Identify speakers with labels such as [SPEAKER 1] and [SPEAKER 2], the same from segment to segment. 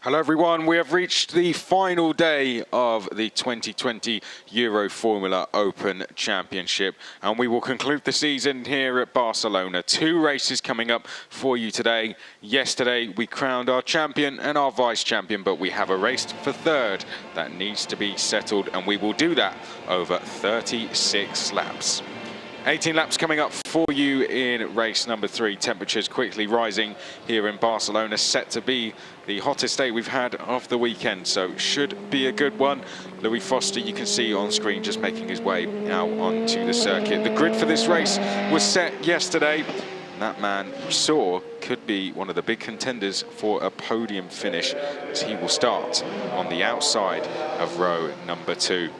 [SPEAKER 1] Hello everyone, we have reached the final day of the 2020 Euroformula Open Championship and we will conclude the season here at Barcelona. 2 races coming up for you today. Yesterday we crowned our champion and our vice champion, but we have a race for third that needs to be settled and we will do that over 36 laps. 18 laps coming up for you in race number 3. Temperatures quickly rising here in Barcelona, set to be the hottest day we've had of the weekend, so should be a good one. Louis Foster, you can see on screen, just making his way out onto the circuit. The grid for this race was set yesterday. That man you saw could be one of the big contenders for a podium finish, as he will start on the outside of row number 2.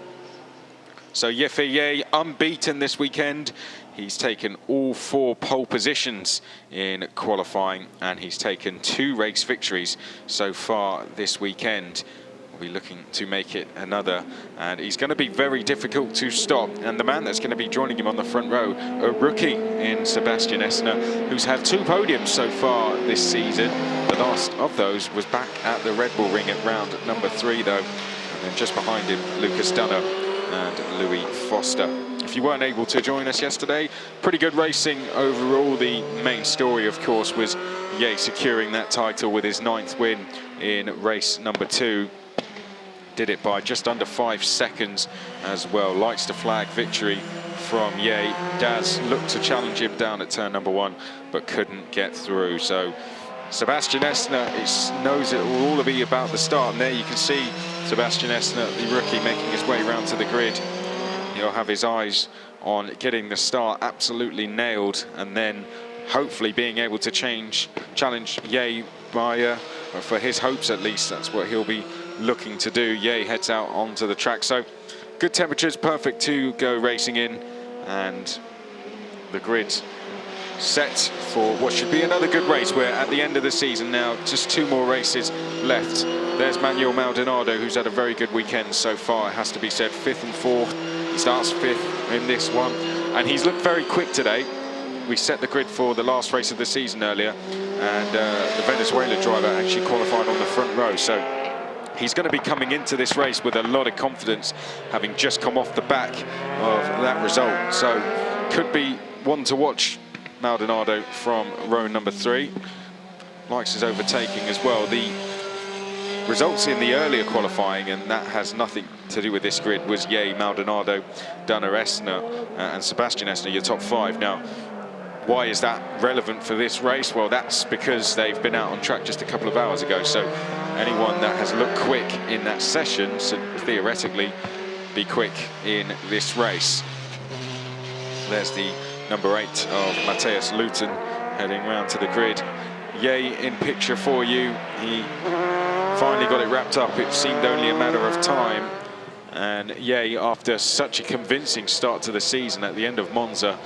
[SPEAKER 1] So Ye unbeaten this weekend. He's taken all 4 pole positions in qualifying and he's taken 2 race victories so far this weekend. We'll be looking to make it another, and he's going to be very difficult to stop. And the man that's going to be joining him on the front row, a rookie in Sebastian Esner, who's had 2 podiums so far this season. The last of those was back at the Red Bull Ring at round number 3 though. And then just behind him, Lucas Dunner and Louis Foster. If you weren't able to join us yesterday, pretty good racing overall. The main story, of course, was Ye securing that title with his 9th win in race number 2. Did it by just under 5 seconds as well. Lights to flag victory from Ye. Daz looked to challenge him down at turn number 1, but couldn't get through. So Sebastian Esner knows it will all be about the start, and there you can see Sebastian Esner, the rookie, making his way round to the grid. He'll have his eyes on getting the start absolutely nailed, and then hopefully being able to challenge Ye by, for his hopes at least, that's what he'll be looking to do. Ye heads out onto the track, so good temperatures, perfect to go racing in, and the grid set for what should be another good race. We're at the end of the season now, just 2 more races left. There's Manuel Maldonado, who's had a very good weekend so far, it has to be said. 5th and 4th, he starts 5th in this one, and he's looked very quick today. We set the grid for the last race of the season earlier, and the Venezuela driver actually qualified on the front row, so he's going to be coming into this race with a lot of confidence, having just come off the back of that result. So could be one to watch, Maldonado from row number 3. Likes his overtaking as well. The results in the earlier qualifying, and that has nothing to do with this grid, was Ye, Maldonado, Dunner, Esner and Sebastian Esner, your top 5. Now, why is that relevant for this race? Well, that's because they've been out on track just a couple of hours ago, so anyone that has looked quick in that session should theoretically be quick in this race. There's the number 8 of Matthias Luton heading round to the grid. Ye in picture for you. He finally got it wrapped up. It seemed only a matter of time. And Ye, after such a convincing start to the season at the end of Monza,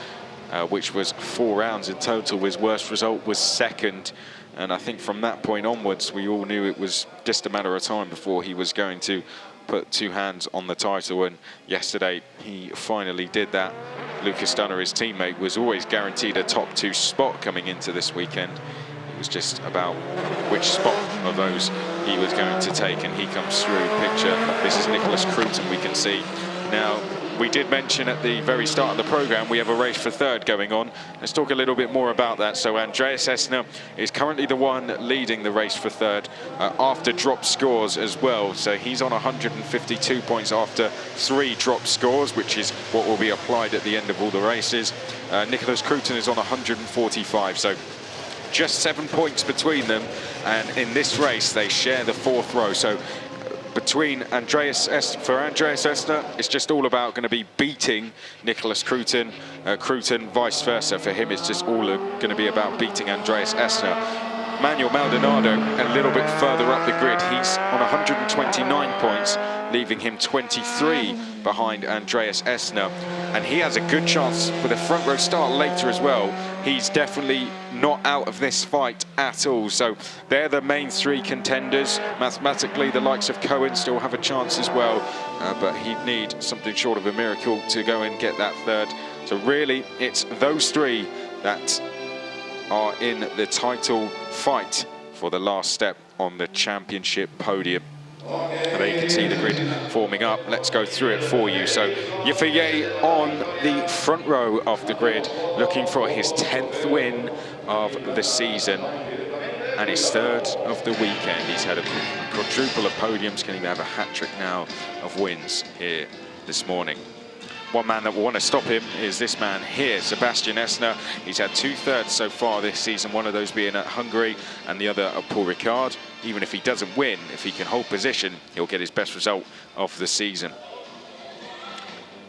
[SPEAKER 1] which was 4 rounds in total, his worst result was 2nd. And I think from that point onwards, we all knew it was just a matter of time before he was going to put 2 hands on the title, and yesterday he finally did that. Lucas Dunner, his teammate, was always guaranteed a top 2 spot coming into this weekend. It was just about which spot of those he was going to take, and he comes through picture. This is Nicholas Cruton, we can see. Now, we did mention at the very start of the program we have a race for third going on. Let's talk a little bit more about that. So Andreas Esner is currently the one leading the race for third after drop scores as well. So he's on 152 points after 3 drop scores, which is what will be applied at the end of all the races. Nicholas Cruton is on 145, so just 7 points between them, and in this race they share the 4th row. So between Andreas Esner, it's just all about going to be beating Nicholas Cruton. Cruton vice versa. For him, it's just all going to be about beating Andreas Esner. Manuel Maldonado a little bit further up the grid. He's on 129 points, leaving him 23 behind Andreas Esner. And he has a good chance with a front row start later as well. He's definitely not out of this fight at all. So they're the main 3 contenders. Mathematically, the likes of Cohen still have a chance as well, but he'd need something short of a miracle to go and get that 3rd. So really, it's those 3 that are in the title fight for the last step on the championship podium. And there you can see the grid forming up. Let's go through it for you. So Yifeye on the front row of the grid, looking for his 10th win of the season and his 3rd of the weekend. He's had a quadruple of podiums. Can he have a hat-trick now of wins here this morning? One man that will want to stop him is this man here, Sebastian Esner. He's had 2/3 so far this season, one of those being at Hungary and the other at Paul Ricard. Even if he doesn't win, if he can hold position, he'll get his best result of the season.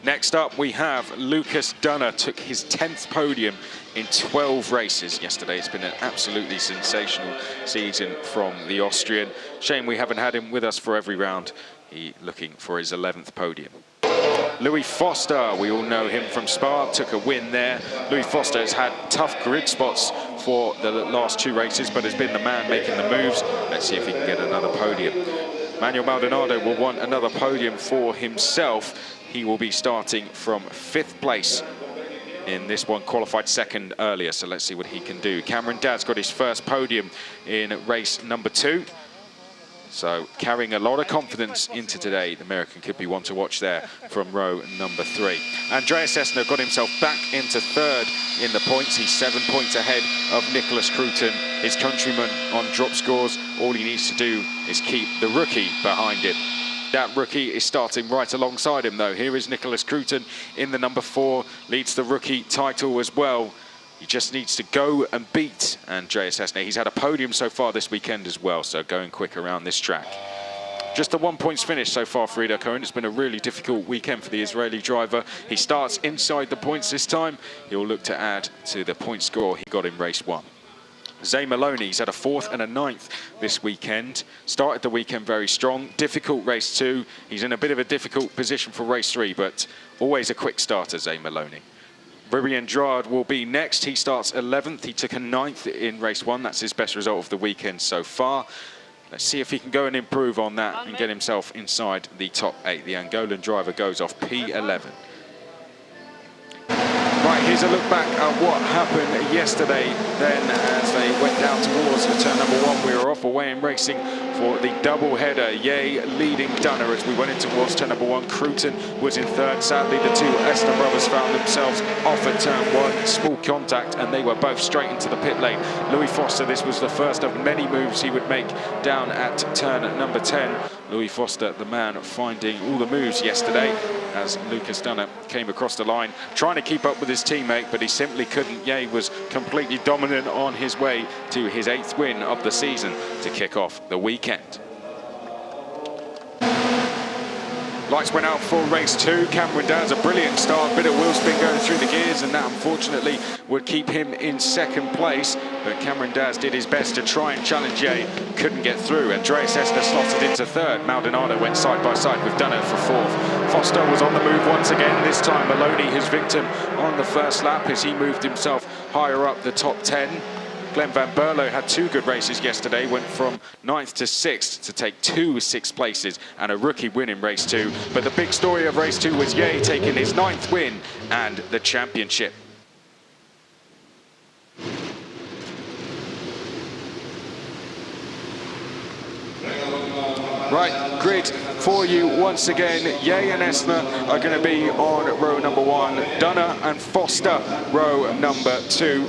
[SPEAKER 1] Next up, we have Lucas Dunner, took his 10th podium in 12 races yesterday. It's been an absolutely sensational season from the Austrian. Shame we haven't had him with us for every round. He looking for his 11th podium. Louis Foster, we all know him from Spa, took a win there. Louis Foster has had tough grid spots for the last 2 races, but has been the man making the moves. Let's see if he can get another podium. Manuel Maldonado will want another podium for himself. He will be starting from 5th place in this one, qualified 2nd earlier, so let's see what he can do. Cameron Dad's got his first podium in race number 2. So carrying a lot of confidence into today. The American could be one to watch there from row number 3. Andreas Esner got himself back into 3rd in the points. He's 7 points ahead of Nicholas Cruton, his countryman on drop scores. All he needs to do is keep the rookie behind him. That rookie is starting right alongside him though. Here is Nicholas Cruton in the number 4, leads the rookie title as well. He just needs to go and beat Andreas Esner. He's had a podium so far this weekend as well, so going quick around this track. Just a 1 points finish so far for Ida Cohen. It's been a really difficult weekend for the Israeli driver. He starts inside the points this time. He'll look to add to the point score he got in race 1. Zay Maloney, he's had a 4th and a 9th this weekend. Started the weekend very strong. Difficult race 2. He's in a bit of a difficult position for race 3, but always a quick starter, Zay Maloney. Ruby Andrade will be next. He starts 11th. He took a 9th in race 1. That's his best result of the weekend so far. Let's see if he can go and improve on that and get himself inside the top 8. The Angolan driver goes off P11. Right, here's a look back at what happened yesterday then as they went down towards turn number 1. We were off away and racing for the double header. Yay leading Dunner as we went in towards turn number 1. Cruton was in 3rd. Sadly, the 2 Esner brothers found themselves off at turn 1. Small contact and they were both straight into the pit lane. Louis Foster, this was the first of many moves he would make down at turn number 10. Louis Foster, the man finding all the moves yesterday as Lucas Dunner came across the line, trying to keep up with his teammate, but he simply couldn't. Ye was completely dominant on his way to his 8th win of the season to kick off the weekend. Lights went out for race 2. Cameron Dad's a brilliant start, bit of wheel spin going through the gears, and that unfortunately would keep him in 2nd place. But Cameron Daz did his best to try and challenge Ye, couldn't get through. Andreas Esner slotted into 3rd. Maldonado went side by side with Dunner for 4th. Foster was on the move once again, this time Maloney his victim on the first lap as he moved himself higher up the top 10. Glenn Van Berlo had 2 good races yesterday, went from 9th to 6th to take 2 6th places and a rookie win in race 2. But the big story of race 2 was Ye taking his 9th win and the championship. Right, grid for you once again. Ye and Esner are going to be on row number 1. Dunner and Foster row number 2.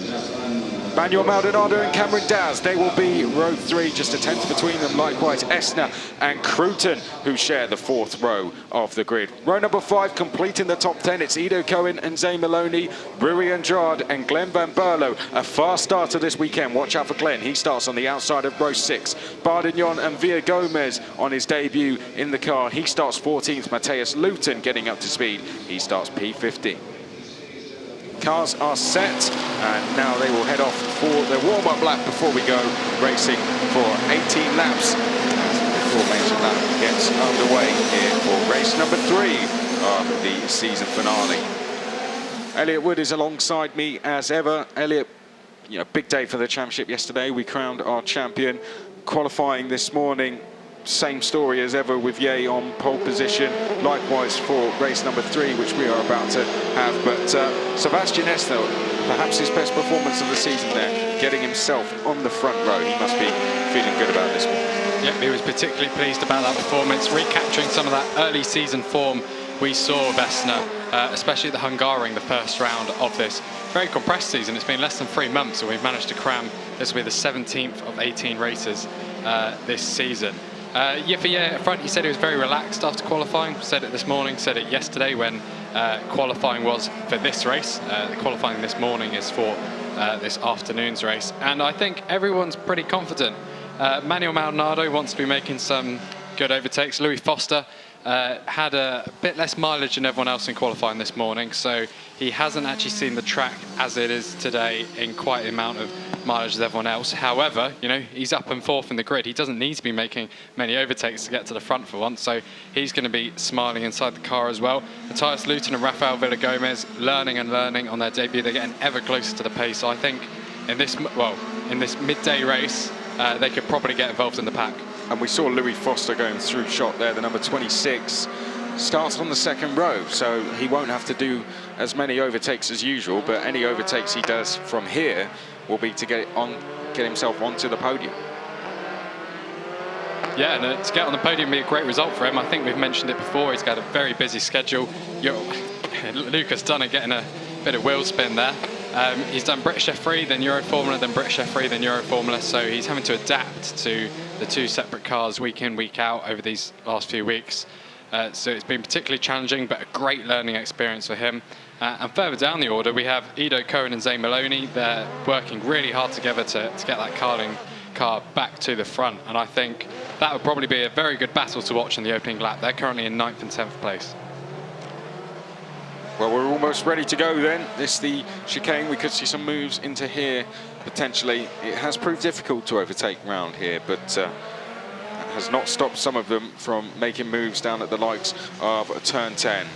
[SPEAKER 1] Manuel Maldonado and Cameron Daz, they will be row 3, just a 10th between them. Likewise, Esner and Cruton, who share the 4th row of the grid. Row number 5, completing the top 10, it's Ido Cohen and Zay Maloney, Rui Andrade and Glenn Van Berlo. A fast starter this weekend. Watch out for Glenn. He starts on the outside of row 6. Bardignon and Villa Gomez on his debut in the car. He starts 14th. Mateus Luton getting up to speed. He starts P15. Cars are set and now they will head off for their warm-up lap before we go racing for 18 laps as the formation lap gets underway here for race number 3 of the season finale. Elliot Wood is alongside me as ever. Elliot, big day for the championship yesterday. We crowned our champion, qualifying this morning same story as ever with Ye on pole position. Likewise for race number 3, which we are about to have. But Sebastian Estner, perhaps his best performance of the season there, getting himself on the front row. He must be feeling good about this one.
[SPEAKER 2] Yep, he was particularly pleased about that performance, recapturing some of that early season form we saw of Estner, especially at the Hungaroring, the first round of this very compressed season. It's been less than 3 months, and we've managed to cram. This will be the 17th of 18 races this season. Ye up front, he said he was very relaxed after qualifying. Said it this morning, said it yesterday when qualifying was for this race. The qualifying this morning is for this afternoon's race. And I think everyone's pretty confident. Manuel Maldonado wants to be making some good overtakes. Louis Foster had a bit less mileage than everyone else in qualifying this morning, so he hasn't actually seen the track as it is today in quite the amount of mileage as everyone else. However, you know, he's up and fourth in the grid. He doesn't need to be making many overtakes to get to the front for once, so he's going to be smiling inside the car as well. Matthias Luton and Rafael Villagomez learning and learning on their debut. They're getting ever closer to the pace. So I think in this midday race, they could probably get involved in the pack.
[SPEAKER 1] And we saw Louis Foster going through shot there, the number 26. Starts on the second row, so he won't have to do as many overtakes as usual, but any overtakes he does from here will be to get himself onto the podium.
[SPEAKER 2] Yeah, and to get on the podium would be a great result for him. I think we've mentioned it before, he's got a very busy schedule. Lucas Dunner getting a bit of wheel spin there. He's done British F3, then Euroformula, then British F3, then Euroformula, so he's having to adapt to the 2 separate cars week in, week out over these last few weeks. So it's been particularly challenging, but a great learning experience for him. And further down the order, we have Ido Cohen and Zane Maloney. They're working really hard together to get that Carling car back to the front. And I think that would probably be a very good battle to watch in the opening lap. They're currently in 9th and 10th place.
[SPEAKER 1] Well, we're almost ready to go then. This is the chicane. We could see some moves into here, potentially. It has proved difficult to overtake round here, but has not stopped some of them from making moves down at the likes of turn 10.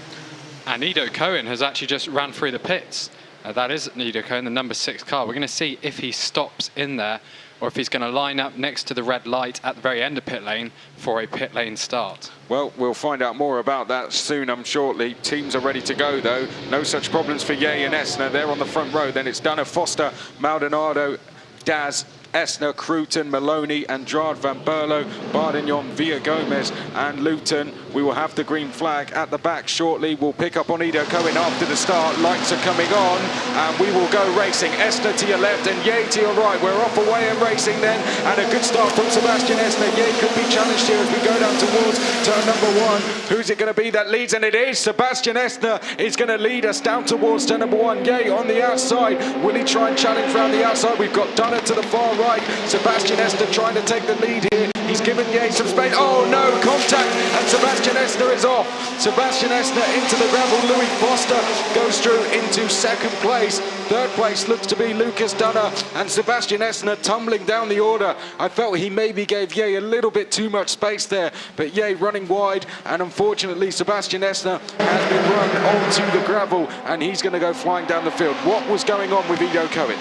[SPEAKER 2] And Ido Cohen has actually just ran through the pits. That is Ido Cohen, the number 6 car. We're going to see if he stops in there or if he's going to line up next to the red light at the very end of pit lane for a pit lane start.
[SPEAKER 1] Well, we'll find out more about that soon, shortly. Teams are ready to go, though. No such problems for Ye and Estner. They're on the front row. Then it's Dunner, Foster, Maldonado, Daz, Estner, Cruton, Maloney, Andrade, Van Berlo, Bardignon, Villagomez and Luton. We will have the green flag at the back shortly. We'll pick up on Ido Cohen after the start. Lights are coming on and we will go racing. Estner to your left and Ye to your right. We're off away and racing then, and a good start from Sebastian Estner. Ye could be challenged here as we go down towards turn number 1. Who's it going to be that leads? And it is Sebastian Estner is going to lead us down towards turn number 1. Ye on the outside. Will he try and challenge round the outside? We've got Dunner to the far right. Sebastian Estner trying to take the lead here. He's given Ye some space. Oh no, contact, and Sebastian Estner is off. Sebastian Estner into the gravel. Louis Foster goes through into 2nd place. 3rd place looks to be Lucas Dunner, and Sebastian Estner tumbling down the order. I felt he maybe gave Ye a little bit too much space there, but Ye running wide, and unfortunately Sebastian Estner has been run onto the gravel, and he's going to go flying down the field. What was going on with Ido Cohen?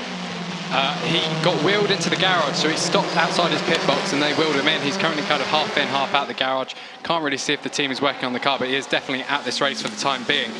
[SPEAKER 2] He got wheeled into the garage, so he stopped outside his pit box and they wheeled him in. He's currently kind of half in, half out the garage. Can't really see if the team is working on the car, but he is definitely at this race for the time being.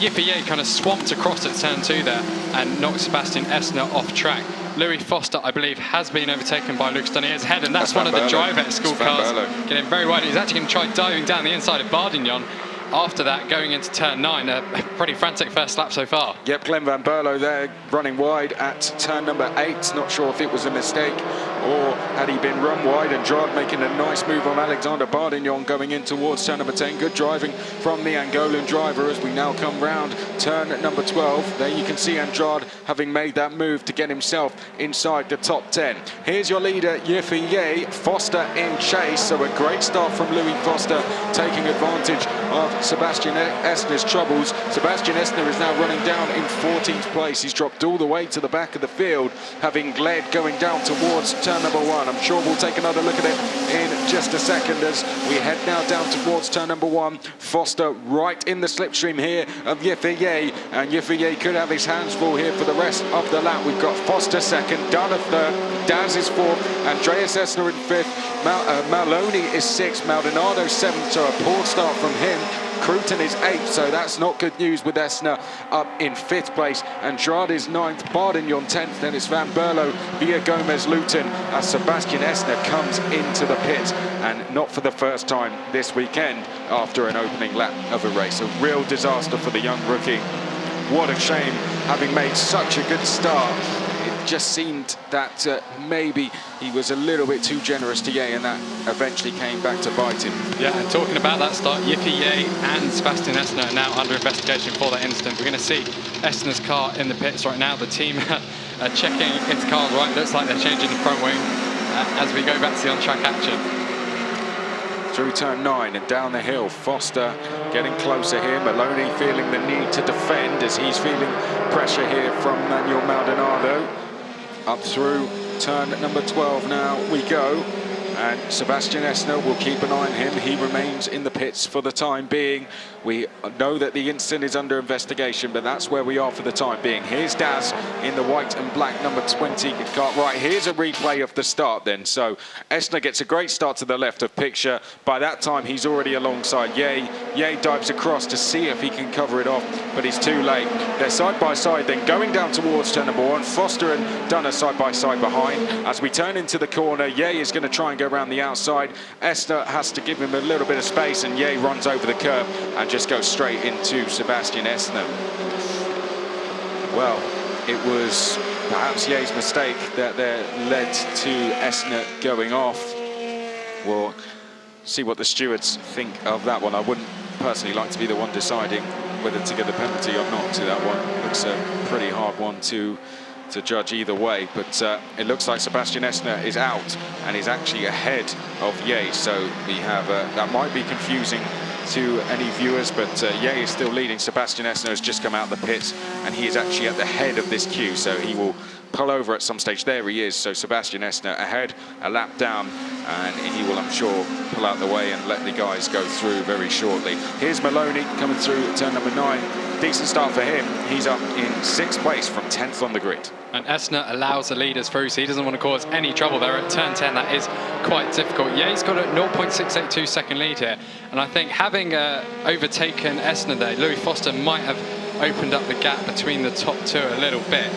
[SPEAKER 2] Ye kind of swamped across at turn 2 there and knocked Sebastian Estner off track. Louis Foster, I believe, has been overtaken by Lucas Dunner's head, and that's one of the drive-at school cars. Getting very wide. He's actually going to try diving down the inside of Bardignon. After that, going into turn 9, a pretty frantic first lap so far.
[SPEAKER 1] Yep, Glenn Van Berlo there running wide at turn number 8. Not sure if it was a mistake or had he been run wide. Andrade making a nice move on Alexander Bardignon going in towards turn number 10. Good driving from the Angolan driver as we now come round turn number 12. There you can see Andrade having made that move to get himself inside the top 10. Here's your leader, Ye, Foster in chase. So a great start from Louis Foster, taking advantage of Sebastian Estner's troubles. Sebastian Estner is now running down in 14th place. He's dropped all the way to the back of the field, having led going down towards turn number 1. I'm sure we'll take another look at it in just a second as we head now down towards turn number 1. Foster right in the slipstream here of Ye, and Ye could have his hands full here for the rest of the lap. We've got Foster 2nd, Dunner 3rd, Daz is 4th, Andreas Estner in 5th, Maloney is 6th, Maldonado 7th, so a poor start from him. Cruton is 8th, so that's not good news with Esner up in 5th place. Andrade is 9th, Bardignon 10th, then it's Van Berlo, Villa Gomez, Luton, as Sebastian Esner comes into the pits, and not for the first time this weekend after an opening lap of a race. A real disaster for the young rookie. What a shame, having made such a good start. It just seemed that maybe he was a little bit too generous to Ye, and that eventually came back to bite him.
[SPEAKER 2] Yeah, and talking about that start, Yippee Ye and Sebastian Esner are now under investigation for that incident. We're going to see Esner's car in the pits right now. The team are checking if the car's right. Looks like they're changing the front wing as we go back to the on-track action.
[SPEAKER 1] Through turn 9 and down the hill, Foster getting closer here. Maloney feeling the need to defend as he's feeling pressure here from Manuel Maldonado. Up through turn number 12 now we go, and Sebastian Esner will keep an eye on him. He remains in the pits for the time being. We know that the incident is under investigation, but that's where we are for the time being. Here's Daz in the white and black number 20 car. Right, here's a replay of the start then. So Esner gets a great start to the left of picture. By that time, he's already alongside Ye. Ye dives across to see if he can cover it off, but he's too late. They're side by side then, going down towards turn number 1. Foster and Dunn are side by side behind. As we turn into the corner, Ye is going to try and go around the outside. Esner has to give him a little bit of space, and Ye runs over the curb and just goes straight into Sebastian Esner. Well, it was perhaps Ye's mistake that led to Esner going off. We'll see what the stewards think of that one. I wouldn't personally like to be the one deciding whether to get the penalty or not to that one. Looks a pretty hard one to judge either way, but it looks like Sebastian Esner is out and is actually ahead of Ye, so we have that might be confusing to any viewers, but Ye is still leading. Sebastian Esner has just come out of the pits and he is actually at the head of this queue, so he will pull over at some stage. There he is, so Sebastian Esner ahead, a lap down, and he will, I'm sure, pull out the way and let the guys go through very shortly. Here's Maloney coming through at turn number 9. Decent start for him. He's up in 6th place from 10th on the grid. And
[SPEAKER 2] Esner allows the leaders through, so he doesn't want to cause any trouble there at turn 10. That is quite difficult. Yeah, he's got a 0.682 second lead here, and I think having overtaken Esner there, Louis Foster might have opened up the gap between the top two a little bit.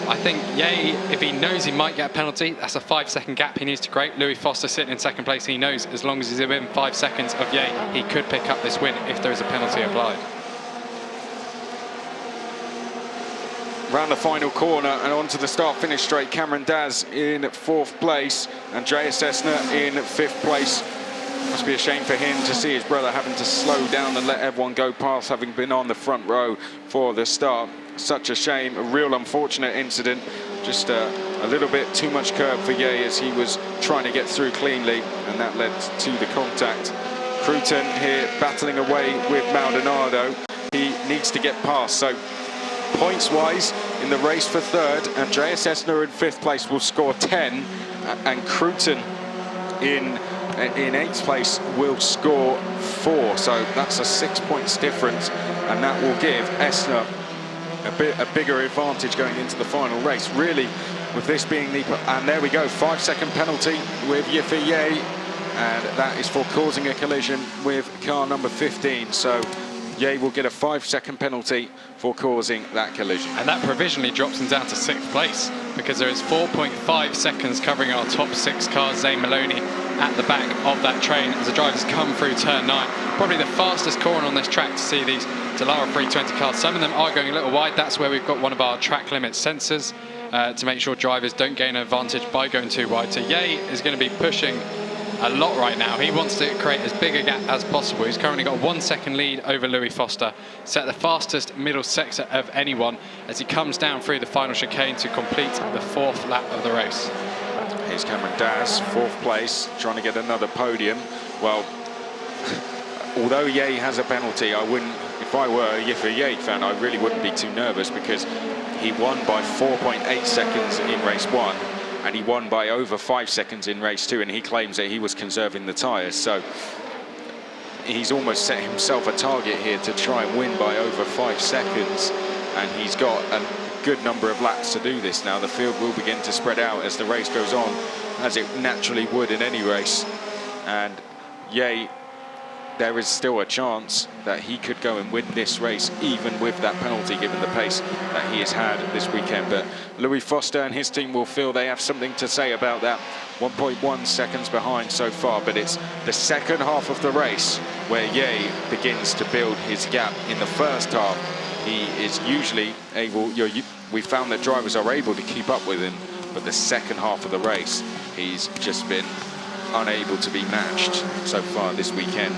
[SPEAKER 2] I think Ye, if he knows he might get a penalty, that's a 5-second gap he needs to create. Louis Foster sitting in 2nd place, he knows as long as he's within 5 seconds of Ye, he could pick up this win if there is a penalty applied.
[SPEAKER 1] Round the final corner and onto the start-finish straight. Cameron Daz in 4th place. Andreas Esner in 5th place. Must be a shame for him to see his brother having to slow down and let everyone go past, having been on the front row for the start. Such a shame, a real unfortunate incident. Just a little bit too much curb for Ye as he was trying to get through cleanly, and that led to the contact. Cruton here battling away with Maldonado. He needs to get past, so points-wise, in the race for 3rd, Andreas Esner in 5th place will score 10, and Cruton in 8th place will score 4. So that's a 6 points difference, and that will give Esner a bigger advantage going into the final race. Really, with this being the... And there we go, 5-second penalty with Yippee Ye, and that is for causing a collision with car number 15. So Ye will get a 5-second penalty for causing that collision.
[SPEAKER 2] And that provisionally drops him down to 6th place because there is 4.5 seconds covering our top 6 cars. Zane Maloney at the back of that train as the drivers come through turn 9. Probably the fastest corner on this track to see these Dallara 320 cars. Some of them are going a little wide. That's where we've got one of our track limit sensors to make sure drivers don't gain an advantage by going too wide. So Ye is going to be pushing a lot right now. He wants to create as big a gap as possible. He's currently got a 1-second lead over Louis Foster, set the fastest middle sector of anyone as he comes down through the final chicane to complete the 4th lap of the race.
[SPEAKER 1] Here's Cameron Daz, 4th place, trying to get another podium. Well, although Ye has a penalty, I wouldn't, if I were a Yippee Ye fan, I really wouldn't be too nervous because he won by 4.8 seconds in race 1. And he won by over 5 seconds in race 2, and he claims that he was conserving the tyres. So he's almost set himself a target here to try and win by over 5 seconds, and he's got a good number of laps to do this now. The field will begin to spread out as the race goes on, as it naturally would in any race. And Ye, there is still a chance that he could go and win this race, even with that penalty, given the pace that he has had this weekend. But Louis Foster and his team will feel they have something to say about that. 1.1 seconds behind so far, but it's the second half of the race where Ye begins to build his gap. In the first half, he is usually able, we found that drivers are able to keep up with him, but the second half of the race, he's just been unable to be matched so far this weekend.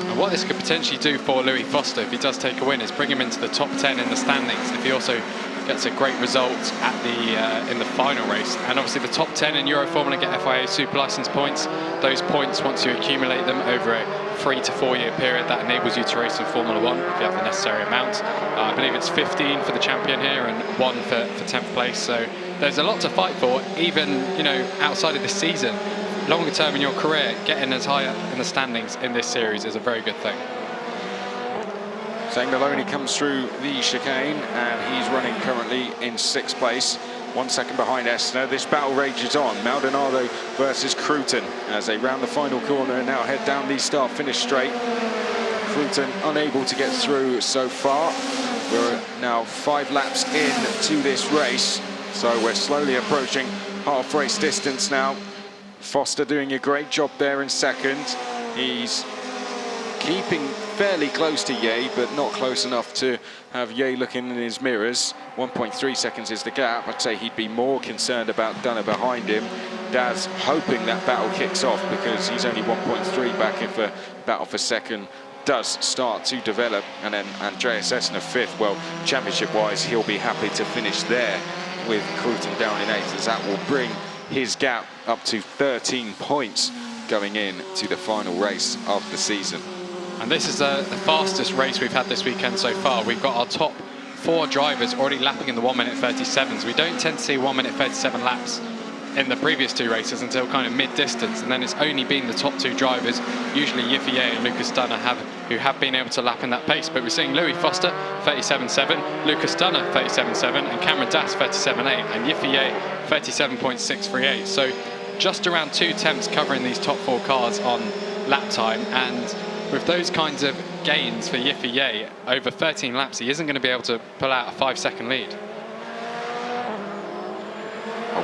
[SPEAKER 2] And what this could potentially do for Louis Foster, if he does take a win, is bring him into the top 10 in the standings. If he also gets a great result at the in the final race, and obviously the top 10 in Euroformula get FIA Super License points. Those points, once you accumulate them over a 3 to 4 year period, that enables you to race in Formula 1 if you have the necessary amount. I believe it's 15 for the champion here and 1 for 10th place. So there's a lot to fight for, even outside of this season. Longer term in your career, getting as high up in the standings in this series is a very good thing.
[SPEAKER 1] Zangaloni comes through the chicane and he's running currently in 6th place, 1 second behind Esner. This battle rages on. Maldonado versus Cruton as they round the final corner and now head down the start-finish straight. Cruton unable to get through so far. We're now 5 laps into this race, so we're slowly approaching half race distance now. Foster doing a great job there in second. He's keeping fairly close to Ye, but not close enough to have Ye looking in his mirrors. 1.3 seconds is the gap. I'd say he'd be more concerned about Dunner behind him. Daz hoping that battle kicks off because he's only 1.3 back if a battle for second does start to develop. And then Andreas Esner 5th. Well, championship-wise, he'll be happy to finish there with Cruton down in 8th, as that will bring his gap up to 13 points going in to the final race of the season.
[SPEAKER 2] And this is the fastest race we've had this weekend so far. We've got our top 4 drivers already lapping in the 1 minute 37s. We don't tend to see 1 minute 37 laps in the previous 2 races until kind of mid-distance, and then it's only been the top 2 drivers, usually Yiffy and Lucas Dunner, who have been able to lap in that pace. But we're seeing Louis Foster 37.7, Lucas Dunner 37.7, and Cameron Das 37.8, and Yiffy 37.638. So just around 2 tenths covering these top 4 cars on lap time, and with those kinds of gains for Yiffy over 13 laps, he isn't going to be able to pull out a 5-second lead.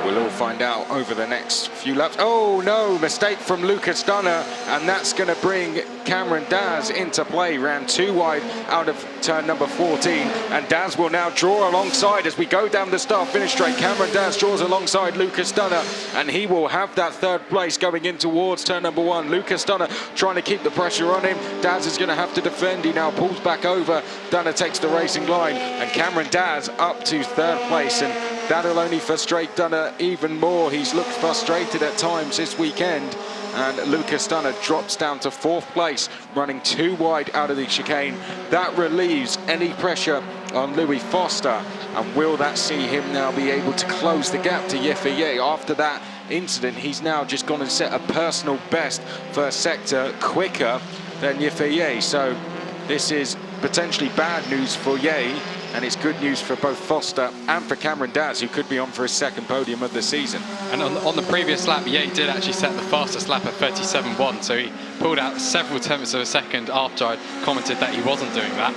[SPEAKER 1] We'll all find out over the next few laps. Oh no, mistake from Lucas Dunner, and that's going to bring Cameron Daz into play. Ran 2 wide out of turn number 14, and Daz will now draw alongside as we go down the start-finish straight. Cameron Daz draws alongside Lucas Dunner, and he will have that 3rd place going in towards turn number 1. Lucas Dunner trying to keep the pressure on him. Daz is going to have to defend. He now pulls back over. Dunner takes the racing line, and Cameron Daz up to 3rd place, and that'll only frustrate Dunner even more. He's looked frustrated at times this weekend, and Lucas Dunner drops down to 4th place, running 2 wide out of the chicane. That relieves any pressure on Louis Foster, and will that see him now be able to close the gap to Yiffy? After that incident, he's now just gone and set a personal best first sector quicker than Yiffy. So this is potentially bad news for Ye, and it's good news for both Foster and for Cameron Daz, who could be on for his 2nd podium of the season.
[SPEAKER 2] And on the previous lap, Ye did actually set the fastest lap at 37.1, so he pulled out several tenths of a second after I commented that he wasn't doing that.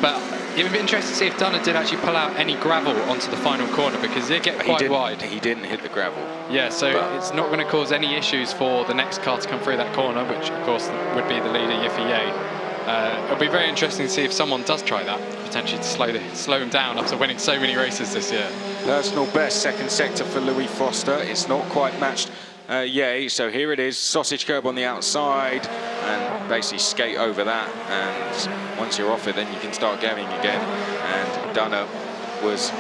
[SPEAKER 2] But it would be interesting to see if Dunner did actually pull out any gravel onto the final corner, because he did get quite wide.
[SPEAKER 1] He didn't hit the gravel.
[SPEAKER 2] Yeah, so it's not going to cause any issues for the next car to come through that corner, which of course would be the leader, Yiffy. It'll be very interesting to see if someone does try that, potentially to slow him down after winning so many races this year.
[SPEAKER 1] Personal best 2nd sector for Louis Foster. It's not quite matched Ye, so here it is, sausage curb on the outside, and basically skate over that, and once you're off it, then you can start going again. And Dunner was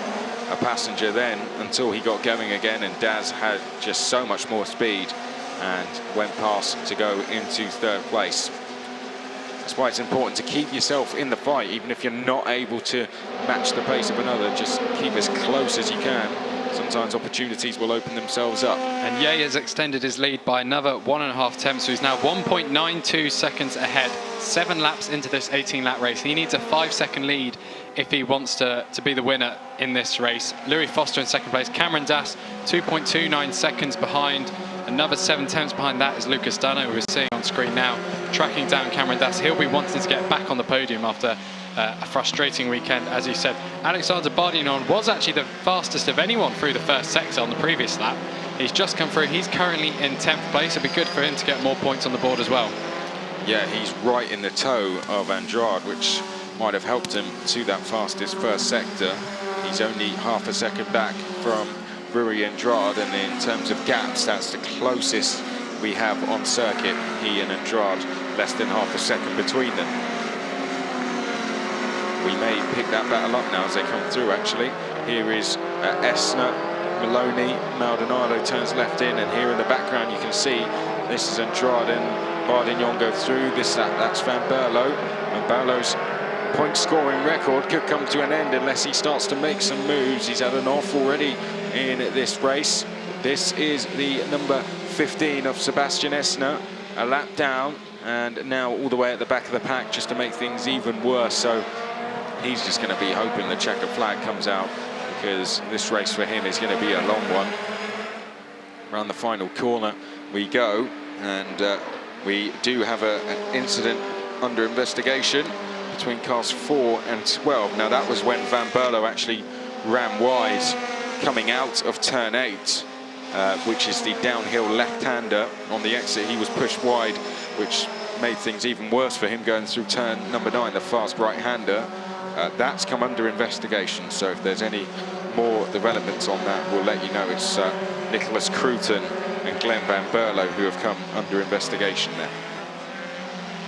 [SPEAKER 1] a passenger then until he got going again, and Daz had just so much more speed and went past to go into 3rd place. That's why it's important to keep yourself in the fight, even if you're not able to match the pace of another. Just keep as close as you can. Sometimes opportunities will open themselves up.
[SPEAKER 2] And Ye has extended his lead by another 1.5 tenths, so he's now 1.92 seconds ahead, 7 laps into this 18-lap race. He needs a 5-second lead if he wants to be the winner in this race. Louis Foster in 2nd place, Cameron Das 2.29 seconds behind. Another 7 tenths behind that is Lucas Dunno, who we're seeing on screen now, tracking down Cameron Dass. He'll be wanting to get back on the podium after a frustrating weekend. As you said, Alexander Bardignon was actually the fastest of anyone through the first sector on the previous lap. He's just come through. He's currently in 10th place. It'd be good for him to get more points on the board as well.
[SPEAKER 1] Yeah, he's right in the toe of Andrade, which might have helped him to that fastest first sector. He's only half a second back from Rui Andrade, and in terms of gaps, that's the closest we have on circuit. He and Andrade, less than half a second between them. We may pick that battle up now as they come through, actually. Here is Esner, Maloney, Maldonado turns left in, and here in the background you can see this is Andrade and Bardignon go through. That's Van Berlo, and Berlo's point scoring record could come to an end unless he starts to make some moves. He's had an off already in this race. This is the number 15 of Sebastian Esner, a lap down, and now all the way at the back of the pack just to make things even worse. So he's just going to be hoping the checker flag comes out, because this race for him is going to be a long one. Around the final corner we go, and we do have an incident under investigation between cars 4 and 12. Now that was when Van Berlo actually ran wide coming out of turn 8, which is the downhill left-hander on the exit. He was pushed wide, which made things even worse for him going through turn number 9, the fast right-hander. That's come under investigation, so if there's any more developments on that, we'll let you know. It's Nicholas Cruton and Glenn Van Berlo who have come under investigation there.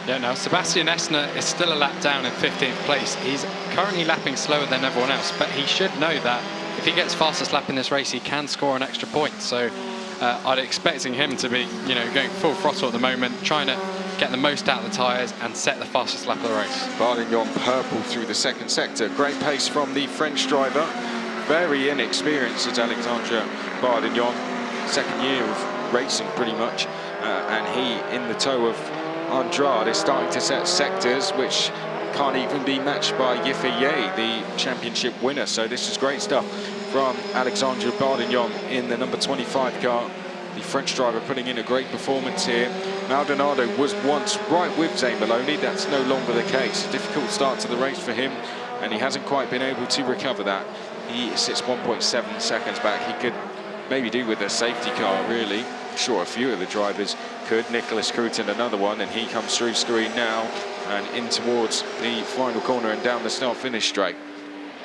[SPEAKER 2] Yeah, now Sebastian Esner is still a lap down in 15th place. He's currently lapping slower than everyone else, but he should know that if he gets fastest lap in this race, he can score an extra point. So I'd expecting him to be, going full throttle at the moment, trying to get the most out of the tyres and set the fastest lap of the race.
[SPEAKER 1] Bardignon purple through the second sector. Great pace from the French driver. Very inexperienced as Alexandre Bardignon. Second year of racing pretty much. And he, in the toe of Andrade, is starting to set sectors which can't even be matched by Yifei, the championship winner. So this is great stuff from Alexandre Bardignon in the number 25 car. The French driver putting in a great performance here. Maldonado was once right with Zane Maloney. That's no longer the case. A difficult start to the race for him, and he hasn't quite been able to recover that. He sits 1.7 seconds back. He could maybe do with a safety car, really. Sure, a few of the drivers could. Nicholas Cruton, another one, and he comes through screen now and in towards the final corner and down the start-finish straight.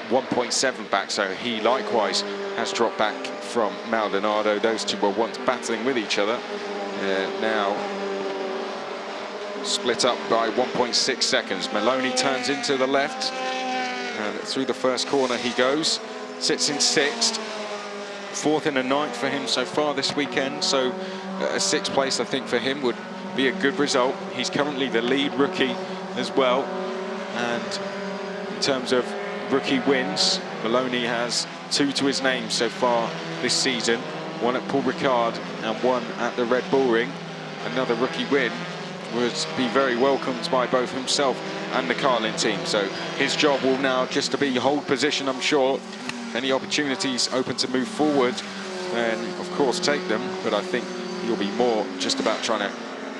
[SPEAKER 1] 1.7 back, so he likewise has dropped back from Maldonado. Those two were once battling with each other. Now split up by 1.6 seconds. Maloney turns into the left, and through the first corner he goes. Sits in 6th. 4th and a 9th for him so far this weekend, so a 6th place I think for him would be a good result. He's currently the lead rookie as well, and in terms of rookie wins, Maloney has 2 to his name so far this season, 1 at Paul Ricard and 1 at the Red Bull Ring. Another rookie win would be very welcomed by both himself and the Carlin team, so his job will now just to be hold position, I'm sure. Any opportunities open to move forward, then of course take them, but I think he'll be more just about trying to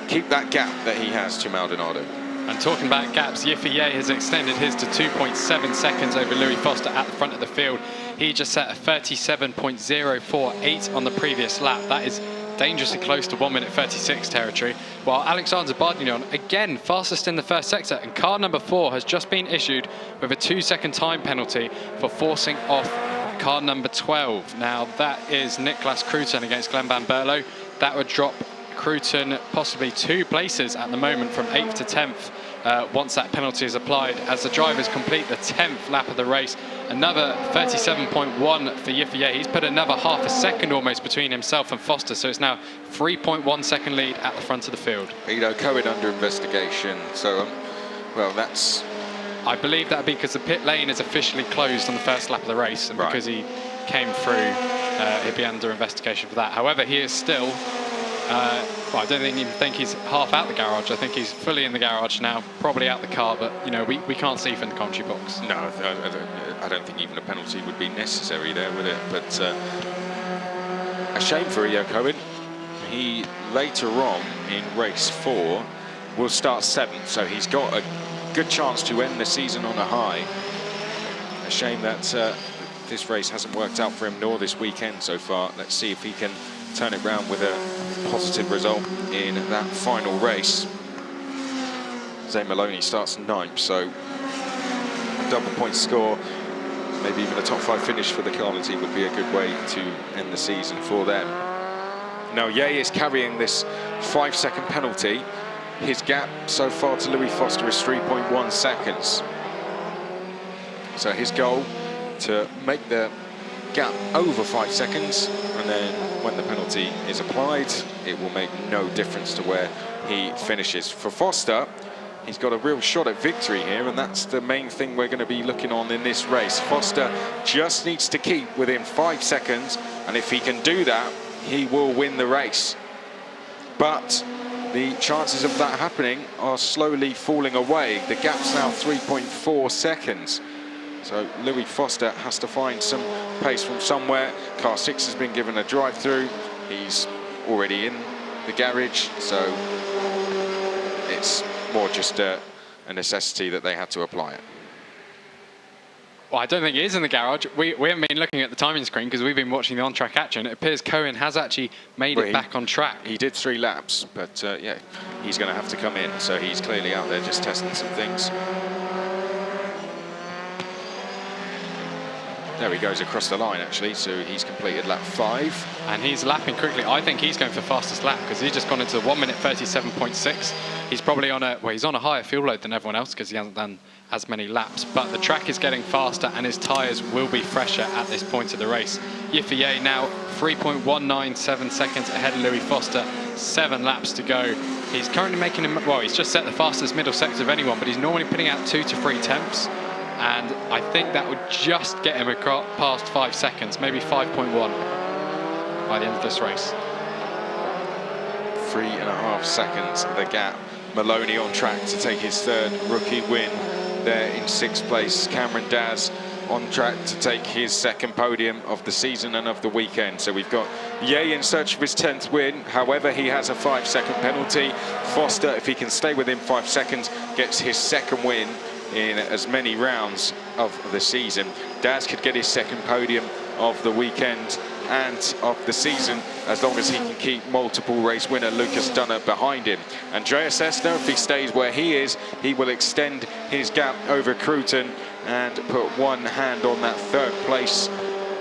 [SPEAKER 1] keep that gap that he has to Maldonado.
[SPEAKER 2] And talking about gaps, Yifei has extended his to 2.7 seconds over Louis Foster at the front of the field. He just set a 37.048 on the previous lap. That is dangerously close to 1 minute 36 territory, while Alexander Bardignon, again fastest in the first sector, and car number 4 has just been issued with a 2-second time penalty for forcing off car number 12. Now that is Nicholas Cruton against Glenn Van Berlo. That would drop Cruton possibly 2 places at the moment from 8th to 10th once that penalty is applied, as the drivers complete the 10th lap of the race. Another 37.1 for Yifei. He's put another half a second almost between himself and Foster, so it's now 3.1 second lead at the front of the field.
[SPEAKER 1] Cohen under investigation, so well, that's...
[SPEAKER 2] I believe that'd be because the pit lane is officially closed on the first lap of the race, and because he came through, he'd be under investigation for that. However, he is still well, I don't even think he's half out the garage. I think he's fully in the garage now, probably out the car, but we can't see from the commentary box.
[SPEAKER 1] No, I don't think even a penalty would be necessary there, would it? But a shame for Cohen. he later on in race 4 will start 7th, so he's got a good chance to end the season on a high. A shame that this race hasn't worked out for him, nor this weekend so far. Let's see if he can turn it round with a positive result in that final race. Zay Maloney starts 9th, so a double point score, maybe even a top 5 finish for the Carlin team would be a good way to end the season for them. Now, Ye is carrying this 5-second penalty. His gap so far to Louis Foster is 3.1 seconds. So his goal to make the gap over 5 seconds, and then when the penalty is applied, it will make no difference to where he finishes. For Foster, he's got a real shot at victory here, and that's the main thing we're going to be looking on in this race. Foster just needs to keep within 5 seconds, and if he can do that, he will win the race. But the chances of that happening are slowly falling away. The gap's now 3.4 seconds. So Louis Foster has to find some pace from somewhere. Car 6 has been given a drive-through. He's already in the garage, so it's more just a necessity that they had to apply it.
[SPEAKER 2] Well, I don't think he is in the garage. We haven't been looking at the timing screen because we've been watching the on-track action. It appears Cohen has actually made it back on track.
[SPEAKER 1] He did 3 laps, but yeah, he's going to have to come in. So he's clearly out there just testing some things. There he goes across the line, actually. So he's completed lap 5.
[SPEAKER 2] And he's lapping quickly. I think he's going for fastest lap because he's just gone into 1 minute 37.6. He's probably on a, well, he's on a higher fuel load than everyone else because he hasn't done as many laps. But the track is getting faster and his tyres will be fresher at this point of the race. Yifei now 3.197 seconds ahead of Louis Foster. 7 laps to go. He's currently making him, well, he's just set the fastest middle sector of anyone, but he's normally putting out 2 to 3 tenths. And I think that would just get him past 5 seconds, maybe 5.1 by the end of this race.
[SPEAKER 1] 3.5 seconds, the gap. Maloney on track to take his 3rd rookie win there in 6th place. Cameron Daz on track to take his 2nd podium of the season and of the weekend. So we've got Ye in search of his 10th win. However, he has a 5-second penalty. Foster, if he can stay within 5 seconds, gets his 2nd win in as many rounds of the season. Daz could get his 2nd podium of the weekend and of the season as long as he can keep multiple race winner Lucas Dunner behind him. Andreas Estner, if he stays where he is, he will extend his gap over Cruton and put one hand on that 3rd place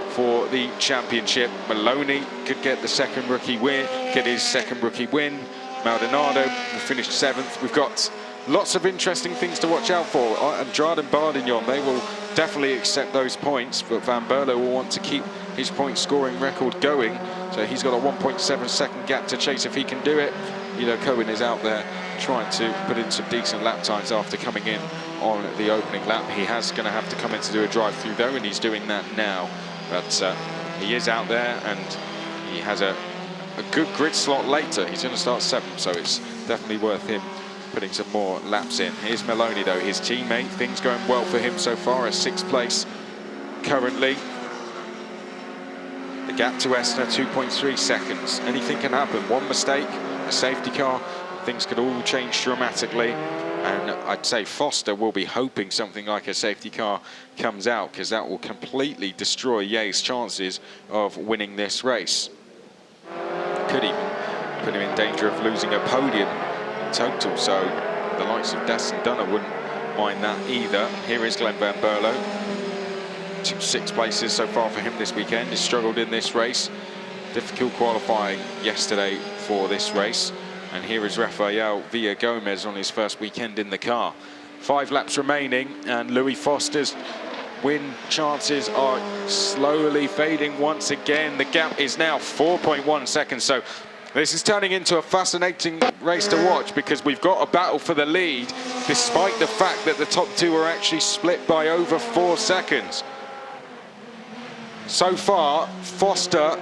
[SPEAKER 1] for the championship. Maloney could get the 2nd rookie win, get his 2nd rookie win. Maldonado will finish 7th. We've got lots of interesting things to watch out for. Andrade and Bardignon, they will definitely accept those points, but Van Berlo will want to keep his point scoring record going. So he's got a 1.7 second gap to chase if he can do it. You know, Cohen is out there trying to put in some decent lap times after coming in on the opening lap. He has going to have to come in to do a drive-through though, and he's doing that now. But he is out there and he has a good grid slot later. He's going to start 7th, so it's definitely worth him putting some more laps in. Here's Maloney though, his teammate. Things going well for him so far, at 6th place currently. The gap to Esther, 2.3 seconds. Anything can happen. One mistake, a safety car, things could all change dramatically. And I'd say Foster will be hoping something like a safety car comes out, because that will completely destroy Ye's chances of winning this race. Could even put him in danger of losing a podium total, so the likes of Des and Dunner wouldn't mind that either. Here is Glenn Van Berlo. 2 6th places so far for him this weekend. He's struggled in this race. Difficult qualifying yesterday for this race. And here is Rafael Villa Gomez on his 1st weekend in the car. 5 laps remaining, and Louis Foster's win chances are slowly fading once again. The gap is now 4.1 seconds, so this is turning into a fascinating race to watch, because we've got a battle for the lead, despite the fact that the top 2 are actually split by over 4 seconds. So far, Foster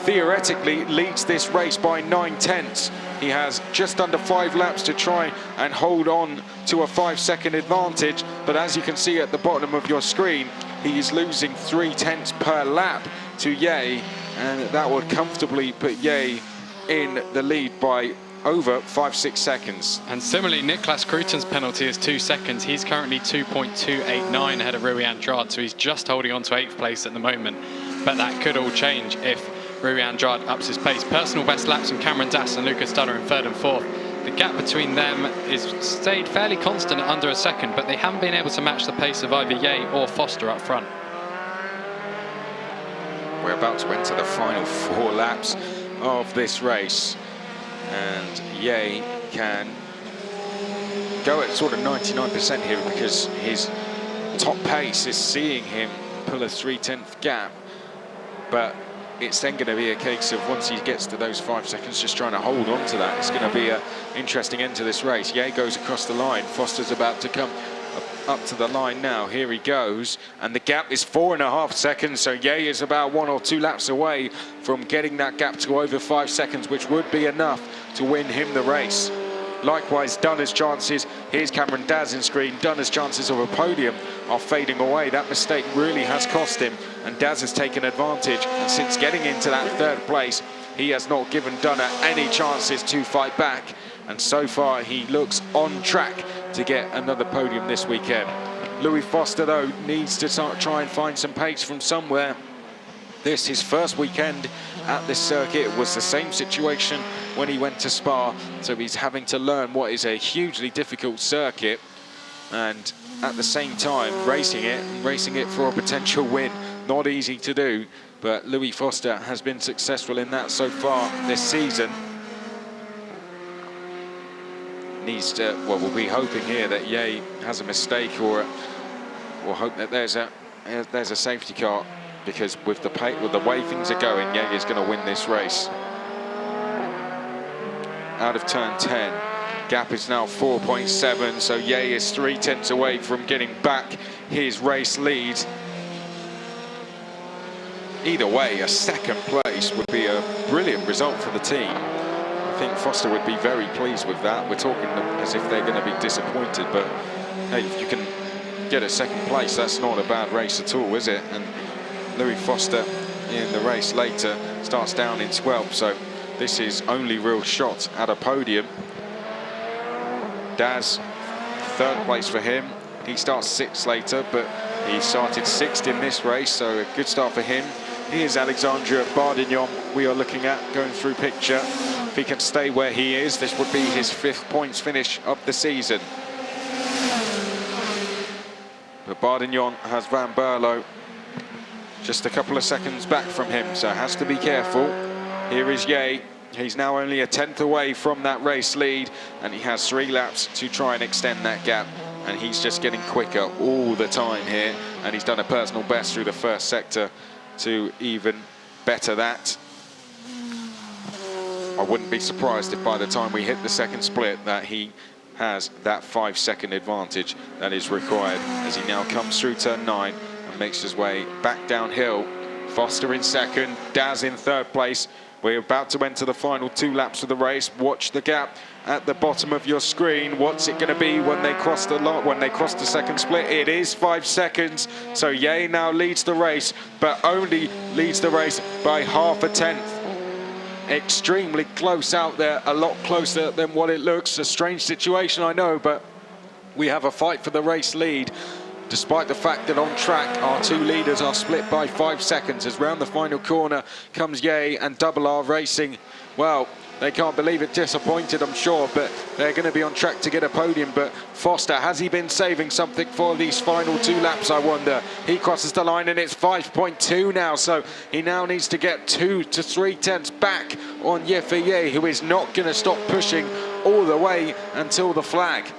[SPEAKER 1] theoretically leads this race by 9 tenths. He has just under 5 laps to try and hold on to a 5-second advantage, but as you can see at the bottom of your screen, he is losing 3 tenths per lap to Ye, and that would comfortably put Ye in the lead by over 5-6 seconds.
[SPEAKER 2] And similarly, Niklas Kruten's penalty is 2 seconds. He's currently 2.289 ahead of Rui Andrade, so he's just holding on to 8th place at the moment. But that could all change if Rui Andrade ups his pace. Personal best laps from Cameron Dass and Lucas Dunner in 3rd and 4th. The gap between them is stayed fairly constant at under a second, but they haven't been able to match the pace of either Ye or Foster up front.
[SPEAKER 1] We're about to enter the final 4 laps of this race, and Ye can go at sort of 99% here because his top pace is seeing him pull a 3/10 gap, but it's then going to be a case of once he gets to those 5 seconds, just trying to hold on to that. It's going to be an interesting end to this race. Ye goes across the line. Foster's about to come up to the line now. Here he goes, and the gap is 4.5 seconds, so Ye is about 1 or 2 laps away from getting that gap to over 5 seconds, which would be enough to win him the race. Likewise, Dunner's chances, here's Cameron Dass in screen, Dunner's chances of a podium are fading away. That mistake really has cost him, and Dass has taken advantage, and since getting into that 3rd place, he has not given Dunner any chances to fight back, and so far he looks on track to get another podium this weekend. Louis Foster, though, needs to try and find some pace from somewhere. This, his first weekend at this circuit, was the same situation when he went to Spa, so he's having to learn what is a hugely difficult circuit, and at the same time racing it for a potential win. Not easy to do, but Louis Foster has been successful in that so far this season. Needs to, well, we'll be hoping here that Ye has a mistake, or we'll hope that there's a safety car, because with the way things are going, Ye is going to win this race. Out of turn 10, gap is now 4.7, so Ye is 3/10 away from getting back his race lead. Either way, a 2nd place would be a brilliant result for the team. I think Foster would be very pleased with that. We're talking as if they're going to be disappointed, but hey, if you can get a 2nd place, that's not a bad race at all, is it? And Louis Foster in the race later starts down in 12th, so this is only real shot at a podium. Dass, 3rd place for him. He starts 6th later, but he started 6th in this race, so a good start for him. Here's Alexandre Bardignon we are looking at going through picture. If he can stay where he is, this would be his 5th points finish of the season. But Bardignon has Van Berlo just a couple of seconds back from him, so has to be careful. Here is Ye. He's now only a 10th away from that race lead, and he has 3 laps to try and extend that gap, and he's just getting quicker all the time here, and he's done a personal best through the 1st sector to even better that. I wouldn't be surprised if by the time we hit the 2nd split that he has that 5-second advantage that is required, as he now comes through turn 9 and makes his way back downhill. Foster in 2nd, Dass in 3rd place. We're about to enter the final 2 laps of the race. Watch the gap at the bottom of your screen. What's it going to be when they cross the when they cross the 2nd split? It is 5 seconds. So Ye now leads the race, but only leads the race by 0.5 tenth. Extremely close out there, a lot closer than what it looks. A strange situation, I know, but we have a fight for the race lead, despite the fact that on track our 2 leaders are split by 5 seconds. As round the final corner comes Ye and Double R Racing. Well, they can't believe it, disappointed I'm sure, but they're going to be on track to get a podium. But Foster, has he been saving something for these final 2 laps, I wonder? He crosses the line and it's 5.2 now, so he now needs to get 2 to 3 tenths back on Ye, who is not going to stop pushing all the way until the flag.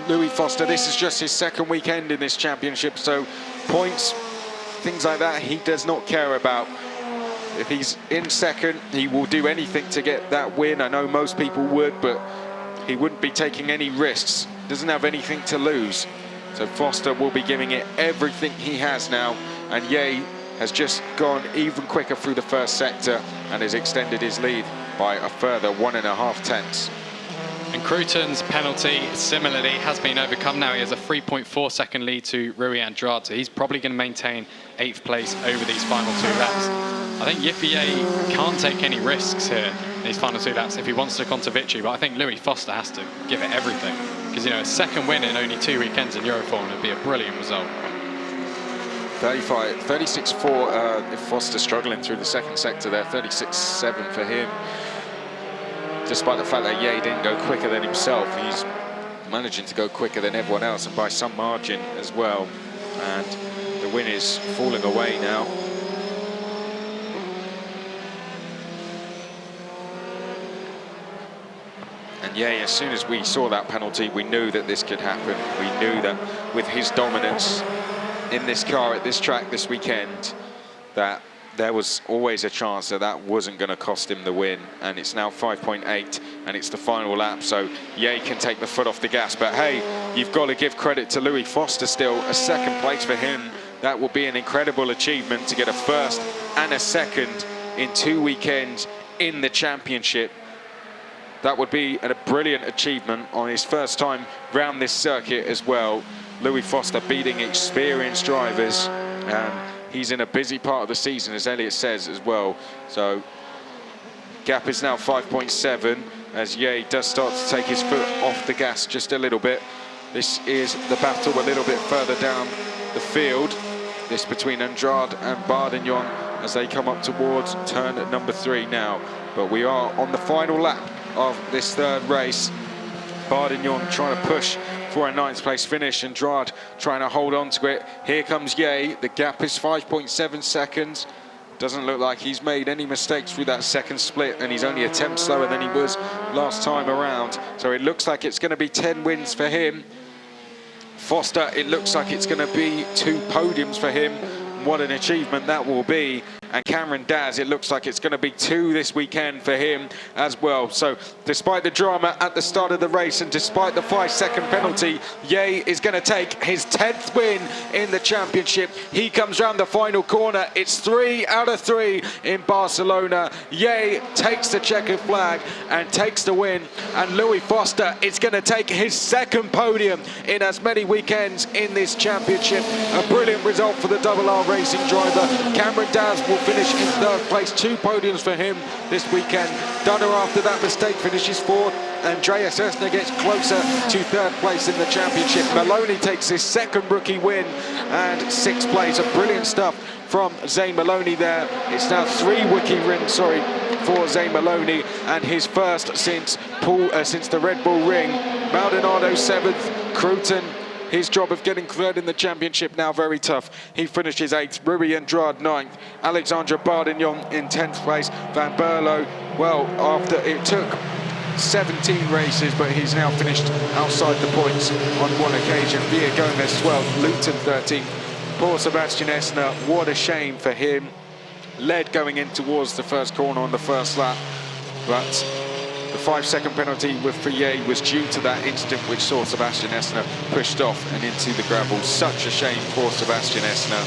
[SPEAKER 1] Louis Foster, this is just his 2nd weekend in this championship, so points, things like that, he does not care about. If he's in 2nd, he will do anything to get that win. I know most people would, but he wouldn't be taking any risks. Doesn't have anything to lose. So Foster will be giving it everything he has now, and Ye has just gone even quicker through the 1st sector and has extended his lead by a further 1.5 tenths.
[SPEAKER 2] And Cruton's penalty similarly has been overcome now. He has a 3.4 second lead to Rui Andrade, so he's probably going to maintain 8th place over these final 2 laps. I think Yiffie can't take any risks here in these final 2 laps if he wants to come to victory, but I think Louis Foster has to give it everything, because, you know, a second win in only 2 weekends in Euroformula would be a brilliant result.
[SPEAKER 1] 36.4 if Foster struggling through the second sector there, 36.7 for him. Despite the fact that Ye didn't go quicker than himself, he's managing to go quicker than everyone else, and by some margin as well. And the win is falling away now. And Ye, as soon as we saw that penalty, we knew that this could happen. We knew that with his dominance in this car at this track this weekend, that there was always a chance that that wasn't going to cost him the win. And it's now 5.8 and it's the final lap, so Ye can take the foot off the gas. But hey, you've got to give credit to Louis Foster still. A second place for him, that will be an incredible achievement to get a first and a second in 2 weekends in the championship. That would be a brilliant achievement on his first time round this circuit as well. Louis Foster beating experienced drivers, and he's in a busy part of the season, as Elliot says as well. So gap is now 5.7 as Ye does start to take his foot off the gas just a little bit. This is the battle a little bit further down the field. This between Andrade and Bardignon as they come up towards turn number 3 now. But we are on the final lap of this 3rd race. Bardignon trying to push for a 9th place finish, Andrade trying to hold on to it. Here comes Ye, the gap is 5.7 seconds. Doesn't look like he's made any mistakes through that second split, and he's only a tenth slower than he was last time around. So it looks like it's going to be 10 wins for him. Foster, it looks like it's going to be 2 podiums for him. What an achievement that will be. And Cameron Daz, it looks like it's going to be 2 this weekend for him as well. So despite the drama at the start of the race and despite the 5-second penalty, Ye is going to take his 10th win in the championship. He comes round the final corner. It's 3 out of 3 in Barcelona. Ye takes the checkered flag and takes the win. And Louis Foster is going to take his 2nd podium in as many weekends in this championship. A brilliant result for the RR Racing driver. Cameron Daz will finish in 3rd place. 2 podiums for him this weekend. Dunner, after that mistake, finishes 4th. Andreas Esner gets closer to 3rd place in the championship. Maloney takes his 2nd rookie win and 6th place. A brilliant stuff from Zane Maloney there. It's now 3 rookie wins, for Zane Maloney, and his first since the Red Bull Ring. Maldonado 7th, Cruton, his job of getting 3rd in the championship now very tough. He finishes 8th, Rui Andrade 9th, Alexandre Bardignon in 10th place, Van Berlo, well, after it took 17 races, but he's now finished outside the points on 1 occasion. Villa Gomez 12th, Luton 13th, poor Sebastian Esner, what a shame for him. Led going in towards the first corner on the first lap, but the 5-second penalty with Ye was due to that incident which saw Sebastian Esner pushed off and into the gravel. Such a shame for Sebastian Esner.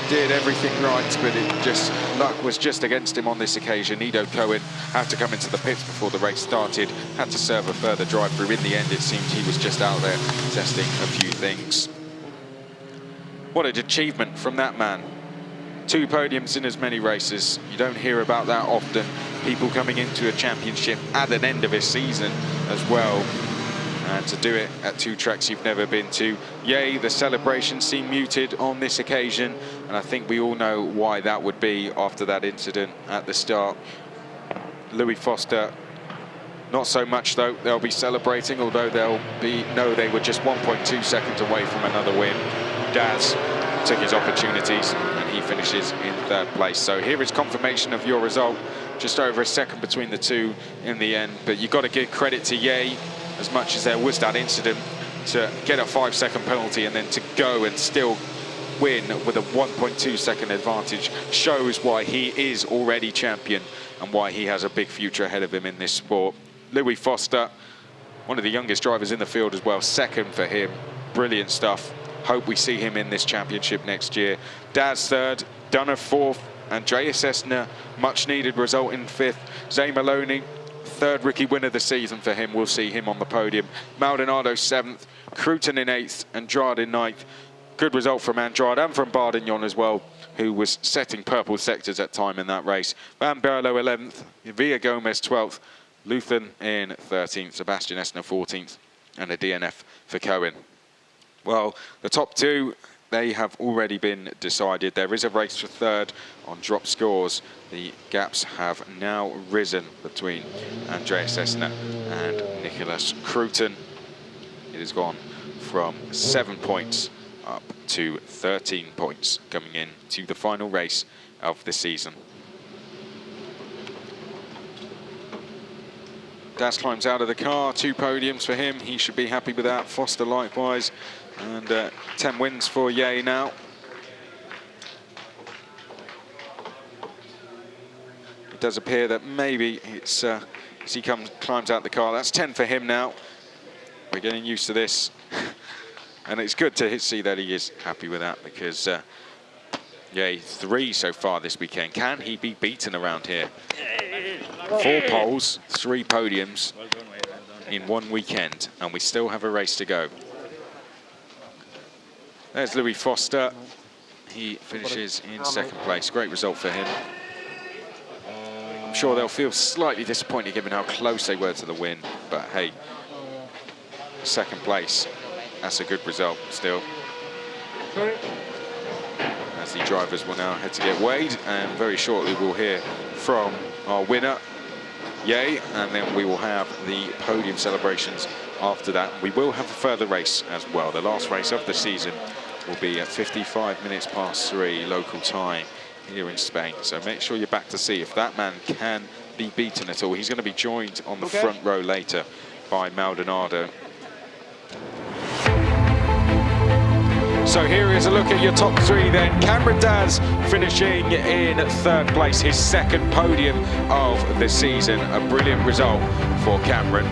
[SPEAKER 1] Did everything right, but luck was just against him on this occasion. Ido Cohen had to come into the pits before the race started, had to serve a further drive-through. In the end, it seemed he was just out there testing a few things. What an achievement from that man. 2 podiums in as many races. You don't hear about that often. People coming into a championship at an end of a season as well. And to do it at 2 tracks you've never been to. Yay, the celebration seemed muted on this occasion. And I think we all know why that would be after that incident at the start. Louis Foster, not so much though. They'll be celebrating, although they were just 1.2 seconds away from another win. Daz took his opportunities and he finishes in 3rd place. So here is confirmation of your result. Just over a second between the 2 in the end. But you've got to give credit to Ye, as much as there was that incident, to get a 5-second penalty and then to go and still win with a 1.2 second advantage shows why he is already champion and why he has a big future ahead of him in this sport. Louis Foster, one of the youngest drivers in the field as well, 2nd for him. Brilliant stuff. Hope we see him in this championship next year. Daz 3rd, Dunner 4th, Andreas Esner, much needed result in 5th. Zane Maloney third rookie win of the season for him. We'll see him on the podium. Maldonado 7th, Cruton in 8th, Andrade in 9th. Good result from Andrade and from Bardignon as well, who was setting purple sectors at time in that race. Van Berlo 11th, Villa Gomez 12th, Luthen in 13th, Sebastian Esner 14th, and a DNF for Cohen. Well, the top two, they have already been decided. There is a race for third on drop scores. The gaps have now risen between Andreas Esner and Nicolas Cruton. It has gone from 7 points up to 13 points coming in to the final race of the season. Das climbs out of the car, 2 podiums for him. He should be happy with that. Foster likewise. And 10 wins for Ye now. It does appear that maybe it's as he climbs out the car. That's 10 for him now. We're getting used to this. And it's good to see that he is happy with that, because Ye 3 so far this weekend. Can he be beaten around here? 4 poles, 3 podiums in 1 weekend, and we still have a race to go. There's Louis Foster. He finishes in 2nd place. Great result for him. I'm sure they'll feel slightly disappointed given how close they were to the win, but hey, 2nd place, that's a good result still. As the drivers will now head to get weighed, and very shortly we'll hear from our winner, Ye, and then we will have the podium celebrations after that. We will have a further race as well. The last race of the season will be at 55 minutes past 3 local time here in Spain. So make sure you're back to see if that man can be beaten at all. He's going to be joined on the front row later by Maldonado. So here is a look at your top 3 then. Cameron Daz finishing in 3rd place, his 2nd podium of the season. A brilliant result for Cameron.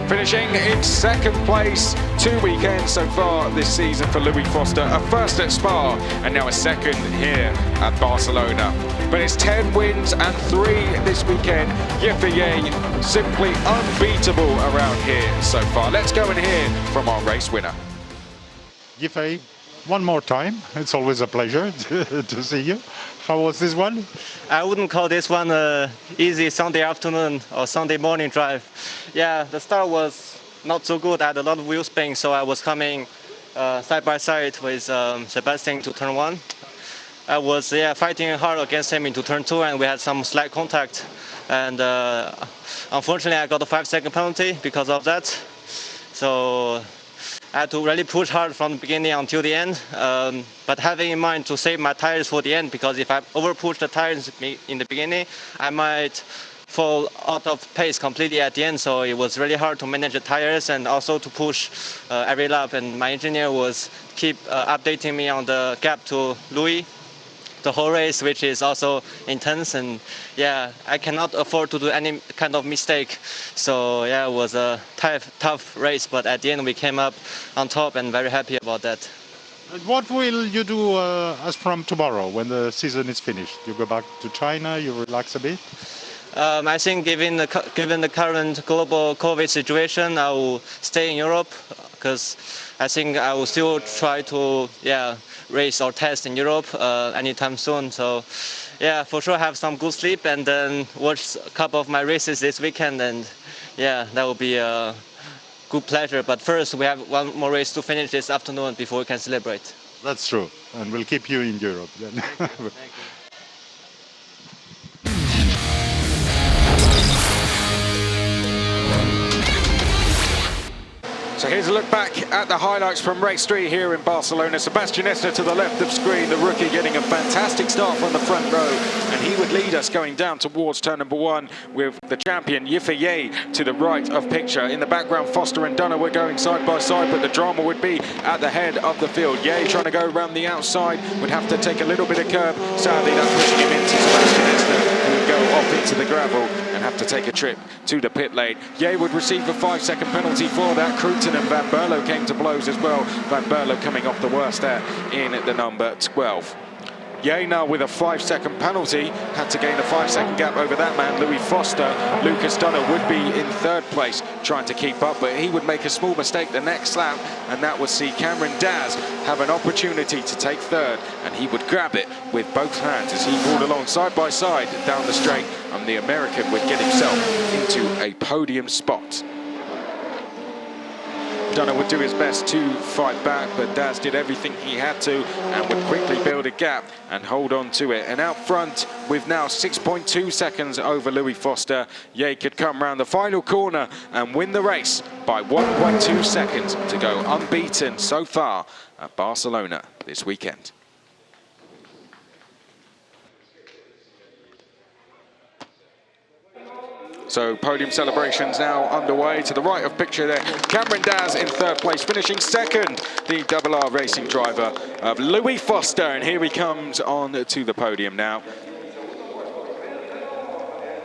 [SPEAKER 1] Finishing in 2nd place, 2 weekends so far this season for Louis Foster. A 1st at Spa and now a 2nd here at Barcelona. But it's 10 wins and 3 this weekend. Ye simply unbeatable around here so far. Let's go and hear from our race winner.
[SPEAKER 3] Ye, one more time. It's always a pleasure to see you. How was this one?
[SPEAKER 4] I wouldn't call this one an easy Sunday afternoon or Sunday morning drive. Yeah, the start was not so good. I had a lot of wheel spin, so I was coming side by side with Sebastian to turn 1. I was fighting hard against him into turn 2, and we had some slight contact. And unfortunately, I got a 5-second penalty because of that. So I had to really push hard from the beginning until the end, but having in mind to save my tires for the end, because if I over-push the tires in the beginning, I might fall out of pace completely at the end. So it was really hard to manage the tires and also to push every lap. And my engineer was keep updating me on the gap to Louis the whole race, which is also intense. And yeah, I cannot afford to do any kind of mistake. So yeah, it was a tough race, but at the end we came up on top and very happy about that.
[SPEAKER 3] What will you do as from tomorrow when the season is finished? You go back to China, you relax a bit?
[SPEAKER 4] I think given the current global COVID situation, I will stay in Europe, because I think I will still try to race or test in Europe anytime soon. So yeah, for sure have some good sleep and then watch a couple of my races this weekend, and yeah, that will be a good pleasure. But first we have one more race to finish this afternoon before we can celebrate.
[SPEAKER 3] That's true, and we'll keep you in Europe then.
[SPEAKER 4] Thank you.
[SPEAKER 1] So here's a look back at the highlights from race 3 here in Barcelona. Sebastian Esner to the left of screen, the rookie getting a fantastic start from the front row, and he would lead us going down towards turn number 1 with the champion Ye to the right of picture. In the background, Foster and Dunner were going side by side, but the drama would be at the head of the field. Ye trying to go around the outside, would have to take a little bit of curb. Sadly, that's pushing him into Sebastian Esner, who would go off into the gravel and have to take a trip to the pit lane. Ye would receive a 5-second penalty for that. Cruton and Van Berlo came to blows as well. Van Berlo coming off the worst there in the number 12. Yena with a 5-second penalty, had to gain a 5-second gap over that man, Louis Foster. Lucas Dunner would be in third place trying to keep up, but he would make a small mistake the next lap, and that would see Cameron Daz have an opportunity to take third, and he would grab it with both hands as he pulled along side by side down the straight, and the American would get himself into a podium spot. Dunner would do his best to fight back, but Daz did everything he had to and would quickly build a gap and hold on to it. And out front, with now 6.2 seconds over Louis Foster, Ye could come round the final corner and win the race by 1.2 seconds to go unbeaten so far at Barcelona this weekend. So podium celebrations now underway. To the right of picture there, Cameron Daz in third place, finishing second, the Double R Racing driver of Louis Foster. And here he comes on to the podium now.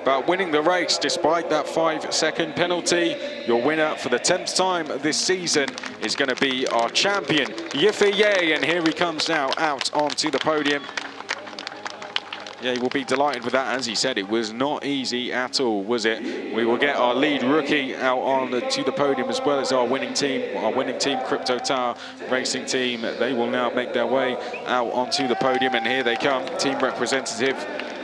[SPEAKER 1] But winning the race despite that 5-second penalty, your winner for the 10th time this season is going to be our champion, Yifei Ye. And here he comes now out onto the podium. Yeah, he will be delighted with that. As he said, it was not easy at all, was it? We will get our lead rookie out on to the podium, as well as our winning team, Crypto Tower Racing Team. They will now make their way out onto the podium, and here they come, team representative.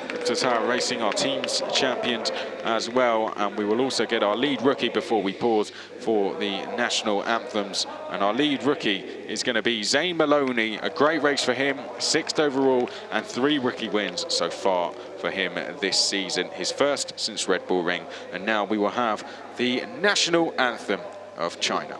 [SPEAKER 1] Crypto Tower Racing, our team's champions as well, and we will also get our lead rookie before we pause for the national anthems. And our lead rookie is going to be Zane Maloney. A great race for him, 6th overall and 3 rookie wins so far for him this season, his first since Red Bull Ring. And now we will have the national anthem of China.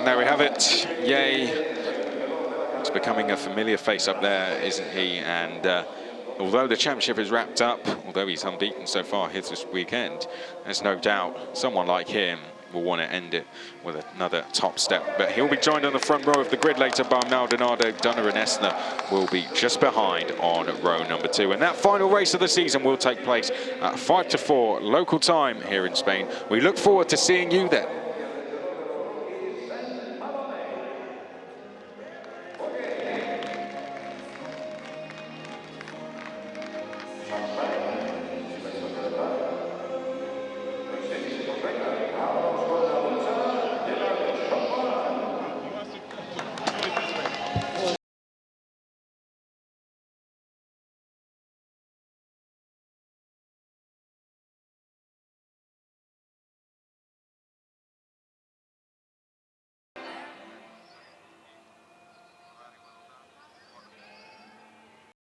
[SPEAKER 1] There we have it. Ye is becoming a familiar face up there, isn't he? And although the championship is wrapped up, although he's unbeaten so far here this weekend, there's no doubt someone like him will want to end it with another top step. But he'll be joined on the front row of the grid later by Maldonado. Dunner and Esner will be just behind on row number 2. And that final race of the season will take place at 5 to 4 local time here in Spain. We look forward to seeing you then.